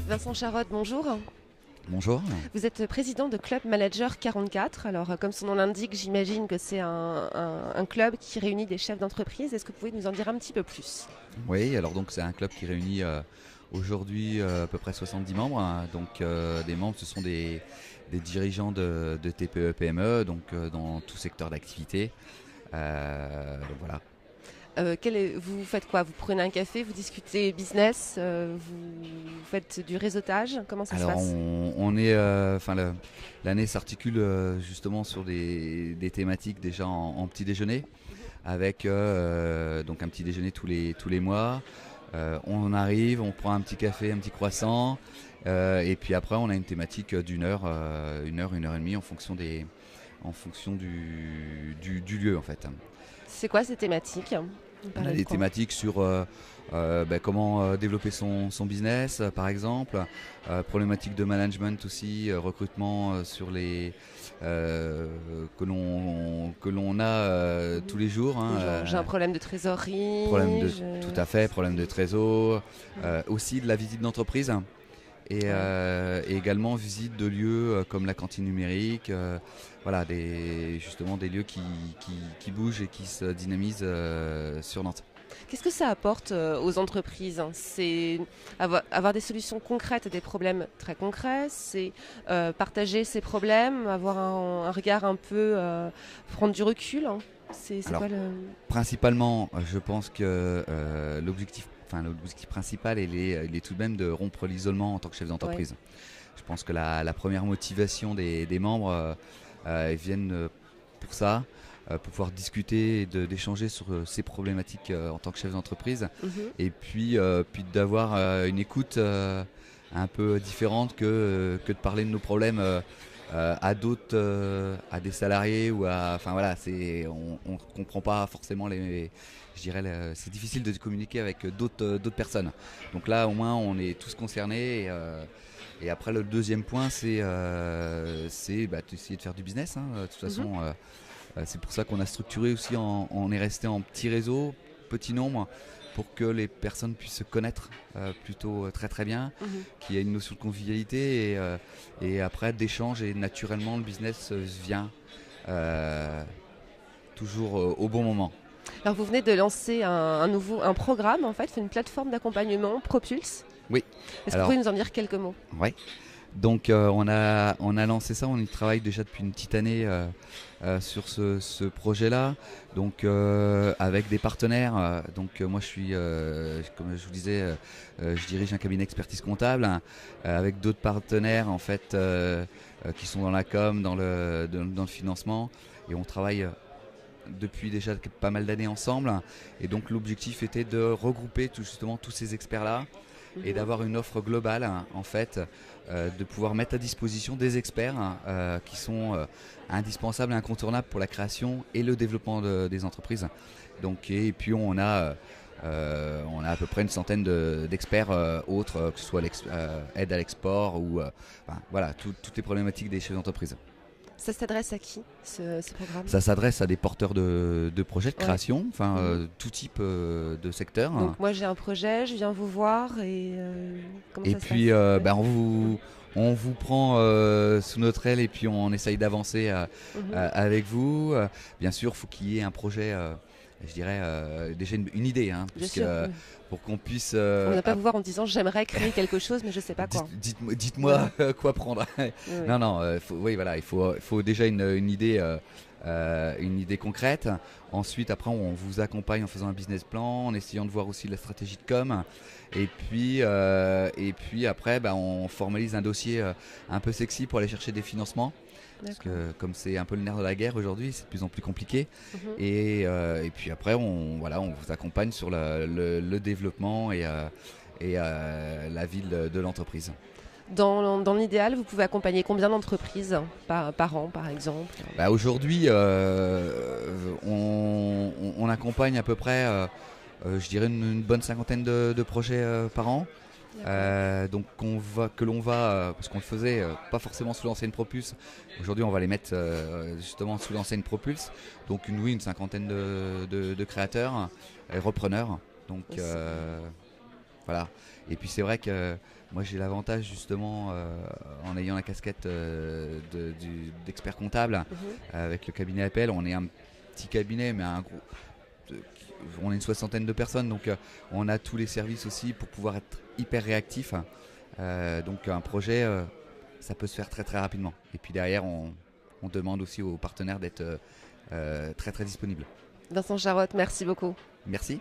Vincent Charotte, bonjour. Bonjour. Vous êtes président de Club Manager 44. Alors, comme son nom l'indique, j'imagine que c'est un club qui réunit des chefs d'entreprise. Est-ce que vous pouvez nous en dire un petit peu plus? Oui, alors donc c'est un club qui réunit aujourd'hui à peu près 70 membres, hein. Donc des membres, ce sont des dirigeants de TPE, PME, donc dans tout secteur d'activité. Donc voilà. Vous faites quoi? Vous prenez un café, vous discutez business, vous faites du réseautage? Comment ça se Alors passe? on est, l'année s'articule justement sur des thématiques déjà en petit déjeuner, avec donc un petit déjeuner tous les mois. On arrive, on prend un petit café, un petit croissant, et puis après on a une thématique d'une heure, une heure et demie en fonction du lieu en fait. C'est quoi ces thématiques? Vous On a parlez de des quoi? thématiques sur comment développer son business, par exemple, problématiques de management aussi, recrutement sur les que l'on a tous les jours, hein, Genre, j'ai un problème de trésorerie. problème de tout à fait, problème de trésor, aussi de la visite d'entreprise. Et, Ouais. et également visite de lieux comme la cantine numérique, voilà, justement des lieux qui bougent et qui se dynamisent sur Nantes. Qu'est-ce que ça apporte aux entreprises, hein? C'est avoir des solutions concrètes à des problèmes très concrets, c'est partager ces problèmes, avoir un regard un peu, prendre du recul, hein. C'est Alors quoi le... principalement, je pense que l'objectif principal il est tout de même de rompre l'isolement en tant que chef Ouais. d'entreprise. Je pense que la première motivation des membres, ils viennent pour ça, pour pouvoir discuter et d'échanger sur ces problématiques en tant que chef d'entreprise, Mhm. et puis d'avoir une écoute un peu différente que de parler de nos problèmes à d'autres, à des salariés ou enfin voilà, on comprend pas forcément je dirais, c'est difficile de communiquer avec d'autres personnes. Donc là, au moins, on est tous concernés. Et après, le deuxième point, c'est d'essayer de faire du business, hein. De toute Mhm. façon, c'est pour ça qu'on a structuré aussi, on est resté en petit réseau, petit nombre, pour que les personnes puissent se connaître plutôt très très bien, Mhm. qu'il y ait une notion de convivialité et après d'échange, et naturellement le business vient euh, toujours au bon moment. Alors vous venez de lancer un programme en fait, une plateforme d'accompagnement Propulse. Oui, Est-ce que vous alors, pouvez nous en dire quelques mots? ouais. Donc on a lancé ça, on y travaille déjà depuis une petite année sur ce projet-là, donc avec des partenaires. Donc moi je suis, comme je vous disais, je dirige un cabinet expertise comptable, hein, avec d'autres partenaires en fait qui sont dans la com, dans le financement, et on travaille depuis déjà pas mal d'années ensemble. Et donc l'objectif était de regrouper justement tous ces experts-là et Mhm. d'avoir une offre globale, hein, en fait, de pouvoir mettre à disposition des experts, hein, qui sont indispensables et incontournables pour la création et le développement des entreprises. Donc, et puis on a à peu près une centaine d'experts autres, que ce soit aide à l'export ou enfin, voilà, toutes les problématiques des chefs d'entreprise. Ça s'adresse à qui ce programme? Ça s'adresse à des porteurs de projets de Ouais. création, enfin Mhm. tout type de secteur. Donc moi j'ai un projet, je viens vous voir et comment Et ça se passe? puis Ouais. on vous prend sous notre aile, et puis on essaye d'avancer Mhm. avec vous. Bien sûr, il faut qu'il y ait un projet, je dirais déjà une idée, hein, Bien puisque sûr. pour qu'on puisse On ne va pas vous voir en disant j'aimerais créer quelque chose mais je sais pas quoi. dites-moi Voilà. quoi prendre. Oui, oui. Non, non, oui, voilà, il faut déjà une idée, une idée concrète. Ensuite, après, on vous accompagne en faisant un business plan, en essayant de voir aussi la stratégie de com. Et puis après, on formalise un dossier un peu sexy pour aller chercher des financements. Parce D'accord. que comme c'est un peu le nerf de la guerre aujourd'hui, c'est de plus en plus compliqué. Mhm. Et puis après, on vous accompagne sur le développement et la vie de l'entreprise. Dans l'idéal, vous pouvez accompagner combien d'entreprises par an, par exemple? Aujourd'hui, on accompagne à peu près, je dirais, une bonne cinquantaine de projets par an. D'accord. Donc que l'on va, parce qu'on le faisait pas forcément sous l'enseigne Propulse. Aujourd'hui, on va les mettre justement sous l'enseigne Propulse. Donc une cinquantaine de créateurs et repreneurs. Donc C'est Voilà. Et puis c'est vrai que moi j'ai l'avantage justement en ayant la casquette d'expert comptable avec le cabinet Appel. On est un petit cabinet mais un gros, on est une soixantaine de personnes, donc on a tous les services aussi pour pouvoir être hyper réactif. Donc un projet, ça peut se faire très très rapidement. Et puis derrière, on demande aussi aux partenaires d'être très très disponibles. Vincent Charotte, merci beaucoup. Merci.